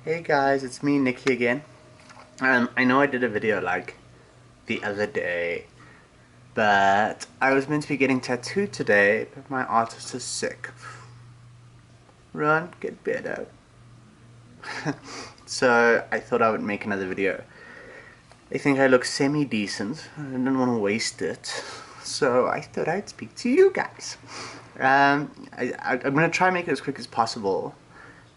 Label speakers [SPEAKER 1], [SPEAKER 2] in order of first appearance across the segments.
[SPEAKER 1] Hey guys, it's me, Nikki again. I know I did a video like the other day, but I was meant to be getting tattooed today, but my artist is sick. Run, get better. So I thought I would make another video. I think I look semi-decent. I didn't want to waste it, so I thought I'd speak to you guys. I'm going to try and make it as quick as possible,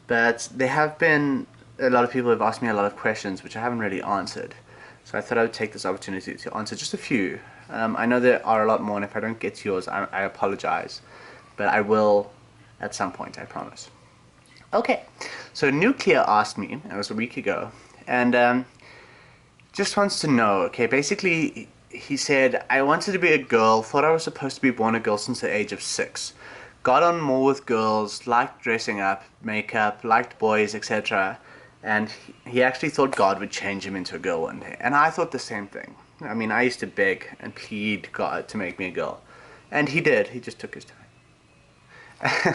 [SPEAKER 1] but there have been a lot of people who have asked me a lot of questions which I haven't really answered. So I thought I would take this opportunity to answer just a few. I know there are a lot more, and if I don't get to yours, I apologize. But I will at some point, I promise. Okay, so Nuclear asked me, it was a week ago, and just wants to know, okay, basically he said, I wanted to be a girl, thought I was supposed to be born a girl since the age of 6. Got on more with girls, liked dressing up, makeup, liked boys, etc. And he actually thought God would change him into a girl one day. And I thought the same thing. I mean, I used to beg and plead God to make me a girl. And he did, he just took his time.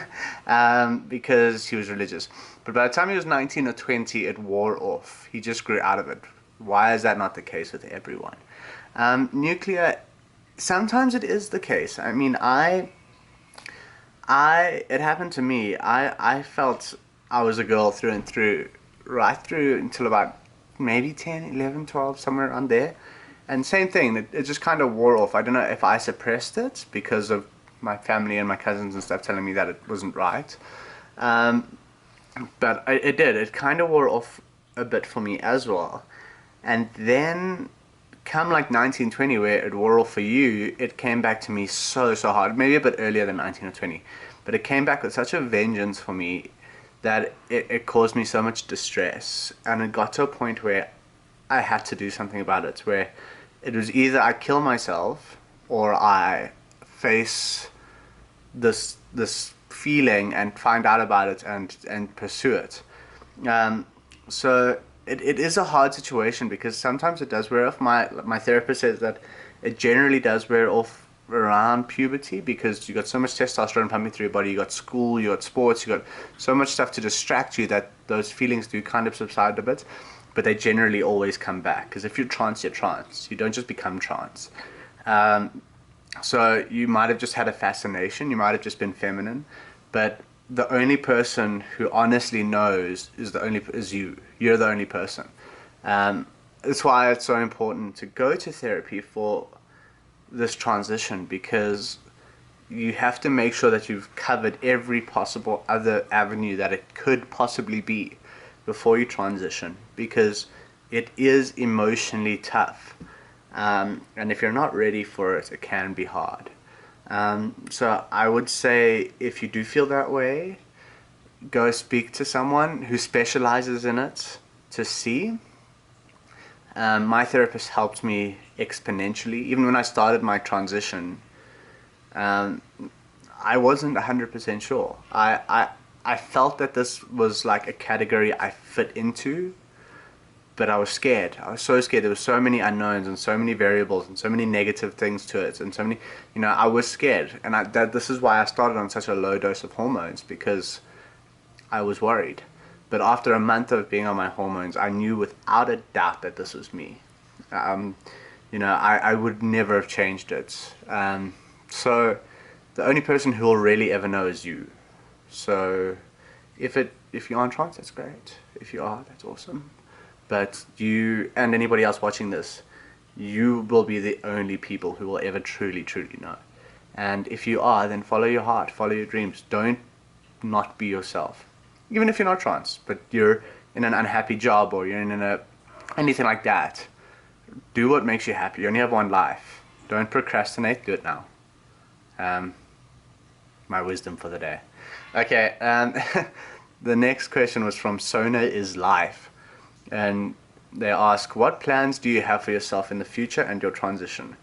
[SPEAKER 1] Because he was religious. But by the time he was 19 or 20, it wore off. He just grew out of it. Why is that not the case with everyone? Nuclear, sometimes it is the case. I mean, it happened to me. I felt I was a girl through and through, right through until about maybe 10, 11, 12, somewhere around there. And same thing, it just kind of wore off. I don't know if I suppressed it because of my family and my cousins and stuff telling me that it wasn't right. But it did. It kind of wore off a bit for me as well. And then come like 1920, where it wore off for you, it came back to me so hard. Maybe a bit earlier than 19 or 20. But it came back with such a vengeance for me that it caused me so much distress. And it got to a point where I had to do something about it, where it was either I kill myself or I face this feeling and find out about it and pursue it. So it is a hard situation because sometimes it does wear off. My therapist says that it generally does wear off around puberty because you got so much testosterone pumping through your body. You got school, you got sports, you got so much stuff to distract you that those feelings do kind of subside a bit. But they generally always come back because if you're trans, you're trans. You don't just become trans. So you might have just had a fascination, you might have just been feminine, but the only person who honestly knows is you. You're the only person. That's why it's so important to go to therapy for this transition, because you have to make sure that you've covered every possible other avenue that it could possibly be before you transition, because it is emotionally tough. And if you're not ready for it, it can be hard. So I would say if you do feel that way, go speak to someone who specializes in it to see. My therapist helped me exponentially. Even when I started my transition, I wasn't 100% sure. I felt that this was like a category I fit into, but I was scared. I was so scared. There were so many unknowns and so many variables and so many negative things to it and so many, I was scared. And this is why I started on such a low dose of hormones, because I was worried. But after a month of being on my hormones, I knew without a doubt that this was me. I would never have changed it. So the only person who will really ever know is you. So if you aren't trans, that's great. If you are, that's awesome. But you and anybody else watching this, you will be the only people who will ever truly know. And if you are, then follow your heart, follow your dreams. Don't not be yourself. Even if you're not trans, but you're in an unhappy job or you're in anything like that, do what makes you happy. You only have one life. Don't procrastinate, do it now. My wisdom for the day. Okay, the next question was from Sona is Life. And they ask, what plans do you have for yourself in the future and your transition?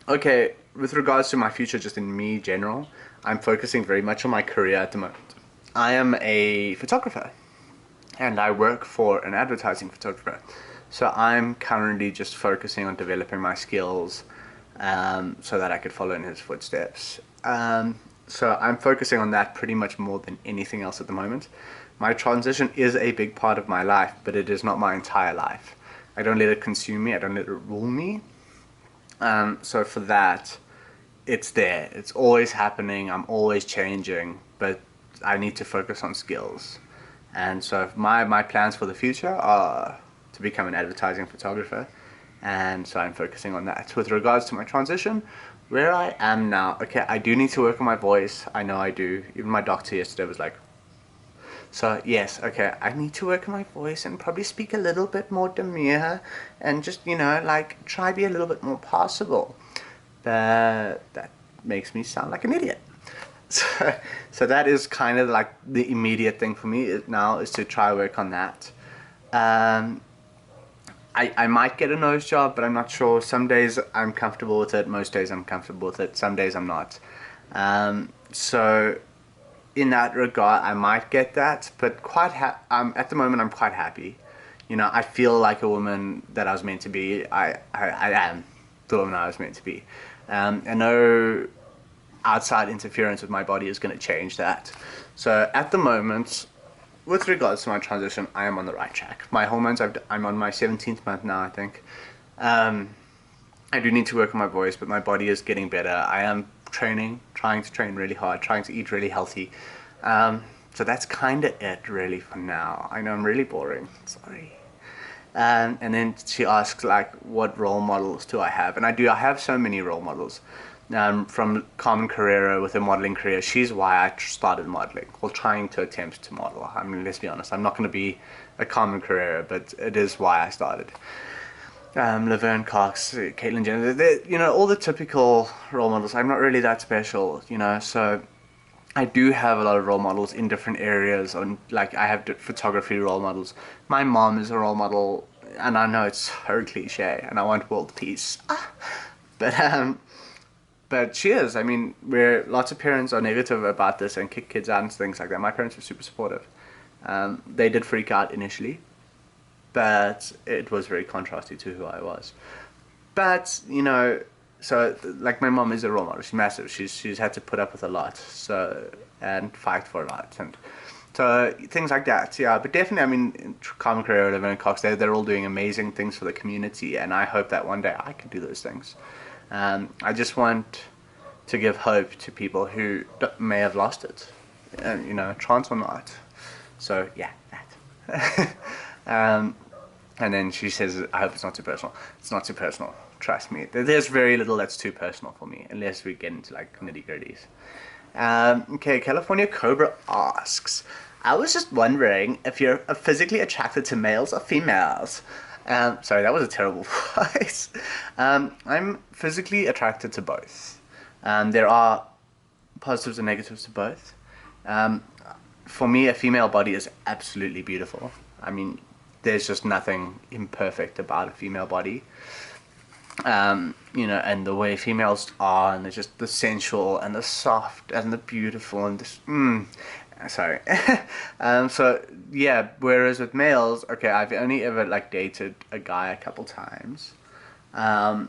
[SPEAKER 1] Okay, with regards to my future, just in me general, I'm focusing very much on my career at the moment. I am a photographer, and I work for an advertising photographer. So I'm currently just focusing on developing my skills so that I could follow in his footsteps. So I'm focusing on that pretty much more than anything else at the moment. my transition is a big part of my life, but it is not my entire life. I don't let it consume me. I don't let it rule me. So for that, it's there. It's always happening. I'm always changing, but I need to focus on skills. And so my plans for the future are to become an advertising photographer. And so I'm focusing on that. With regards to my transition, where I am now, okay, I do need to work on my voice. I know I do. Even my doctor yesterday was like, so yes, okay, I need to work on my voice and probably speak a little bit more demure and just, like try be a little bit more possible. But that makes me sound like an idiot. So that is kind of like the immediate thing for me now, is to try work on that. I might get a nose job, but I'm not sure. Some days I'm comfortable with it. Most days I'm comfortable with it. Some days I'm not. So in that regard, I might get that, but at the moment I'm quite happy. I feel like a woman that I was meant to be. I am the woman I was meant to be. And no outside interference with my body is going to change that. So at the moment, with regards to my transition, I am on the right track. My hormones, I'm on my 17th month now, I think. I do need to work on my voice, but my body is getting better. I am trying to train really hard, trying to eat really healthy. So that's kind of it really for now. I know I'm really boring, sorry. And then she asks, like, what role models do I have? And I have so many role models. From Carmen Carrera with her modeling career. She's why I started modeling, or trying to attempt to model. I mean, let's be honest, I'm not going to be a Carmen Carrera, but it is why I started. Laverne Cox, Caitlyn Jenner, all the typical role models. I'm not really that special, so I do have a lot of role models in different areas. Like, I have photography role models. My mom is a role model, and I know it's so cliche, and I want world peace. But she is. I mean, where lots of parents are negative about this and kick kids out and things like that, my parents were super supportive. They did freak out initially, but it was very contrasting to who I was. But, so, like, my mom is a role model. She's massive. She's had to put up with a lot, and fight for a lot. And so, things like that, yeah. But definitely, I mean, Carmen Carrera, Laverne Cox, they're all doing amazing things for the community, and I hope that one day I can do those things. I just want to give hope to people who may have lost it, trans or not. So yeah, that. And then she says, I hope it's not too personal. It's not too personal, trust me. There's very little that's too personal for me, unless we get into like nitty-gritties. Okay, California Cobra asks, I was just wondering if you're physically attracted to males or females. Sorry, that was a terrible voice. I'm physically attracted to both. There are positives and negatives to both. For me, a female body is absolutely beautiful. I mean, there's just nothing imperfect about a female body. And the way females are, and they're just the sensual and the soft and the beautiful and this, sorry. So yeah, whereas with males, okay, I've only ever like dated a guy a couple times, and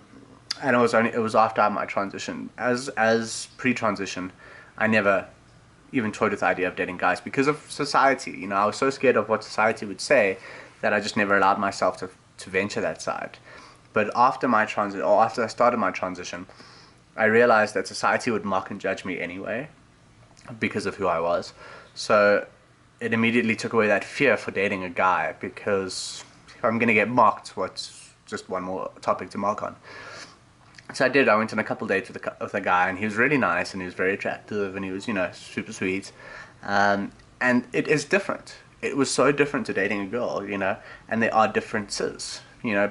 [SPEAKER 1] it was after my transition. As pre-transition, I never even toyed with the idea of dating guys because of society. I was so scared of what society would say that I just never allowed myself to venture that side. But after after I started my transition, I realized that society would mock and judge me anyway because of who I was. So it immediately took away that fear for dating a guy, because if I'm going to get mocked, what's just one more topic to mock on? So I did. I went on a couple dates with a guy, and he was really nice, and he was very attractive, and he was, super sweet. And it is different. It was so different to dating a girl, and there are differences.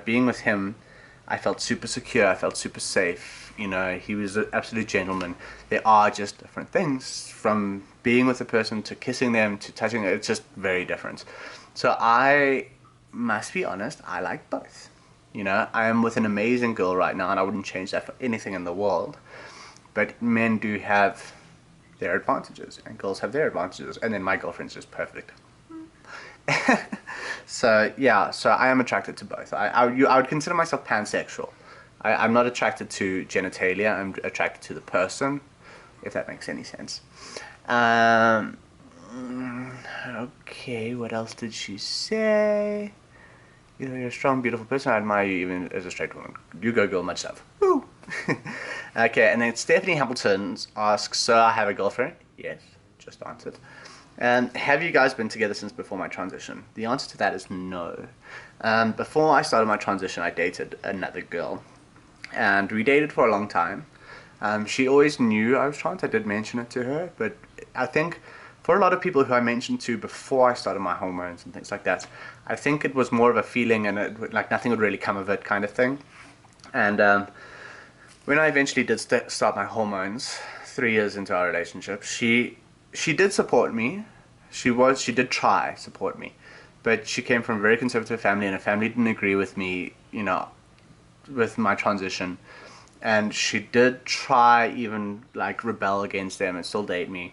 [SPEAKER 1] Being with him, I felt super secure, I felt super safe. He was an absolute gentleman. There are just different things, from being with a person to kissing them to touching them. It's just very different. So I must be honest, I like both. I am with an amazing girl right now, and I wouldn't change that for anything in the world. But men do have their advantages, and girls have their advantages, and then my girlfriend's just perfect. So yeah, so I am attracted to both. I would consider myself pansexual. I'm not attracted to genitalia, I'm attracted to the person, if that makes any sense. Okay, what else did she say? You know, you're a strong, beautiful person. I admire you even as a straight woman. You go, girl, much love. Woo! Okay, and then Stephanie Hamilton asks, so I have a girlfriend? Yes, just answered. And have you guys been together since before my transition? The answer to that is no. Before I started my transition, I dated another girl. And we dated for a long time. She always knew I was trans. I did mention it to her, but I think for a lot of people who I mentioned to before I started my hormones and things like that, I think it was more of a feeling and like nothing would really come of it kind of thing. And when I eventually did start my hormones, 3 years into our relationship, she did support me. She did try support me, but she came from a very conservative family, and her family didn't agree with me, you know, with my transition. And she did try even like rebel against them and still date me,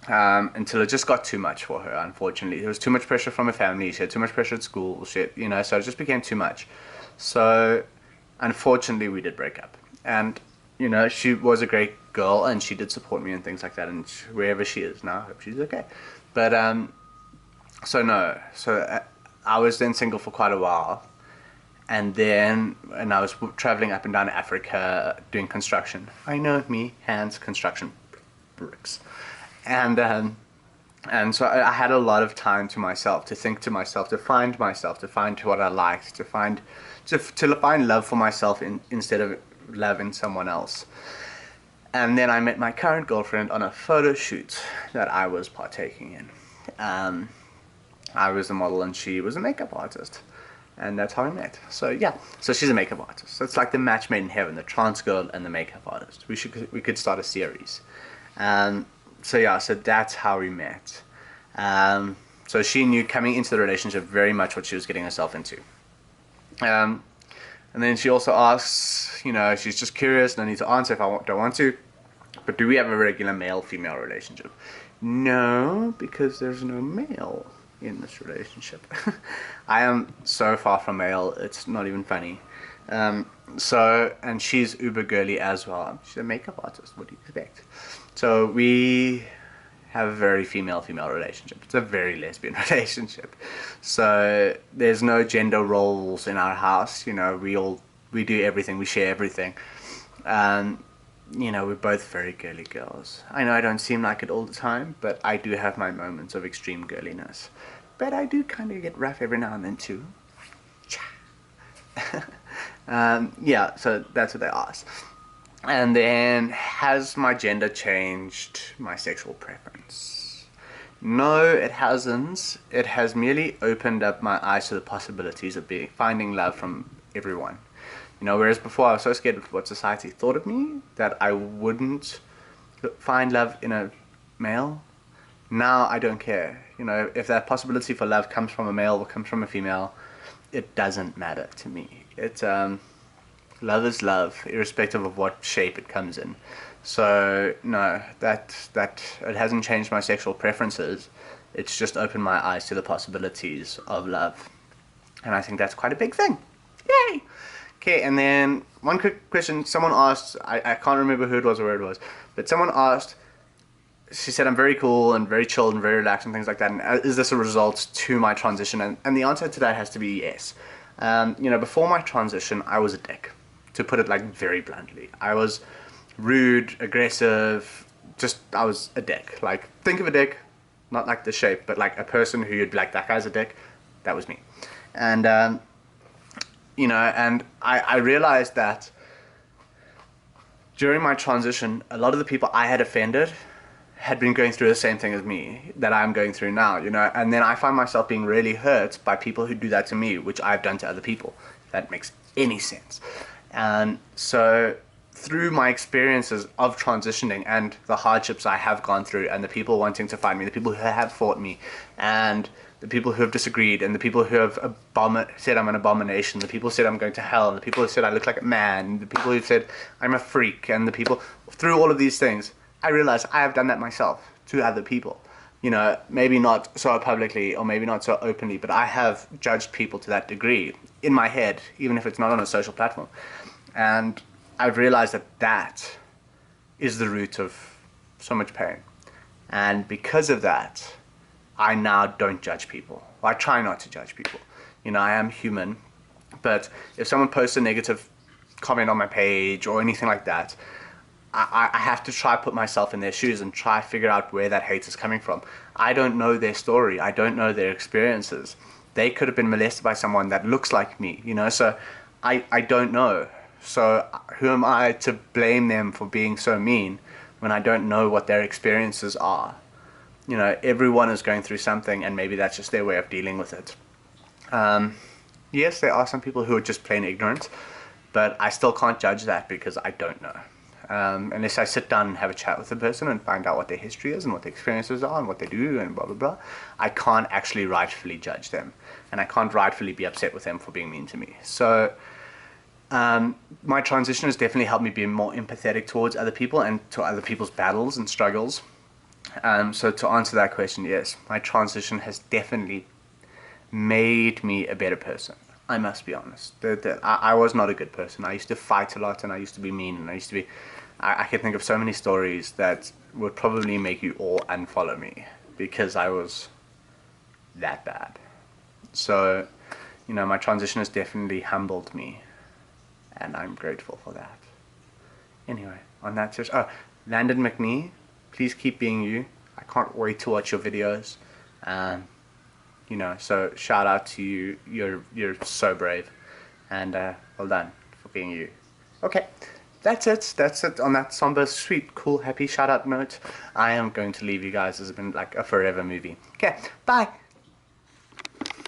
[SPEAKER 1] until it just got too much for her. Unfortunately, there was too much pressure from her family. She had too much pressure at school. You know, so it just became too much. So unfortunately, we did break up. And you know, she was a great girl, and she did support me and things like that. And wherever she is now, I hope she's okay. But so no, I was then single for quite a while. And I was traveling up and down Africa doing construction. I know me, hands, construction, bricks. And so I had a lot of time to myself, to think to myself, to find what I liked, to find love for myself instead of love in someone else. And then I met my current girlfriend on a photo shoot that I was partaking in. I was a model and she was a makeup artist. And that's how we met. So yeah, so she's a makeup artist. So it's like the match made in heaven, the trans girl and the makeup artist. We could start a series. So yeah, so that's how we met. So she knew coming into the relationship very much what she was getting herself into. And then she also asks, you know, she's just curious, and I need to answer if I don't want to, but do we have a regular male-female relationship? No, because there's no male in this relationship. I am so far from male, it's not even funny. And she's uber girly as well. She's a makeup artist, what do you expect? So we have a very female-female relationship. It's a very lesbian relationship. So there's no gender roles in our house. You know, we do everything, we share everything. You know, we're both very girly girls. I know I don't seem like it all the time, but I do have my moments of extreme girliness. But I do kind of get rough every now and then too. Yeah, so that's what they asked. And then, has my gender changed my sexual preference? No, it hasn't. It has merely opened up my eyes to the possibilities of finding love from everyone. You know, whereas before I was so scared of what society thought of me that I wouldn't find love in a male. Now I don't care. You know, if that possibility for love comes from a male or comes from a female, it doesn't matter to me. Love is love, irrespective of what shape it comes in. So no, that it hasn't changed my sexual preferences. It's just opened my eyes to the possibilities of love, and I think that's quite a big thing. Yay! Okay, and then one quick question. Someone asked, I can't remember who it was or where it was, but someone asked, she said I'm very cool and very chilled and very relaxed and things like that, and is this a result to my transition? And the answer to that has to be yes. You know, before my transition, I was a dick, to put it like very bluntly. I was rude, aggressive, I was a dick. Like, think of a dick, not like the shape, but like a person who you'd be like, that guy's a dick. That was me. And you know, and I realized that during my transition, a lot of the people I had offended had been going through the same thing as me that I'm going through now, you know, and then I find myself being really hurt by people who do that to me, which I've done to other people, if that makes any sense. And so through my experiences of transitioning and the hardships I have gone through and the people wanting to find me, the people who have fought me, and the people who have disagreed, and the people who have said I'm an abomination, the people who said I'm going to hell, and the people who said I look like a man, the people who said I'm a freak, and the people, through all of these things, I realized I have done that myself to other people. You know, maybe not so publicly or maybe not so openly, but I have judged people to that degree in my head, even if it's not on a social platform. And I've realized that is the root of so much pain. And because of that, I now don't judge people. Well, I try not to judge people. You know, I am human, but if someone posts a negative comment on my page or anything like that, I have to try put myself in their shoes and try figure out where that hate is coming from. I don't know their story. I don't know their experiences. They could have been molested by someone that looks like me, you know, so I don't know. So who am I to blame them for being so mean when I don't know what their experiences are? You know, everyone is going through something, and maybe that's just their way of dealing with it. Yes, there are some people who are just plain ignorant, but I still can't judge that because I don't know. Unless I sit down and have a chat with the person and find out what their history is and what their experiences are and what they do and blah blah blah, I can't actually rightfully judge them, and I can't rightfully be upset with them for being mean to me. So my transition has definitely helped me be more empathetic towards other people and to other people's battles and struggles. So to answer that question, yes, my transition has definitely made me a better person. I must be honest. I was not a good person. I used to fight a lot, and I used to be mean, and I used to be... I can think of so many stories that would probably make you all unfollow me because I was that bad. So, you know, my transition has definitely humbled me, and I'm grateful for that. Anyway, on that just... Oh, Landon McNee, please keep being you. I can't wait to watch your videos. You know, so shout out to you. You're so brave, and well done for being you. Okay, that's it on that somber, sweet, cool, happy shout out note. I am going to leave you guys. This has been like a forever movie. Okay, bye.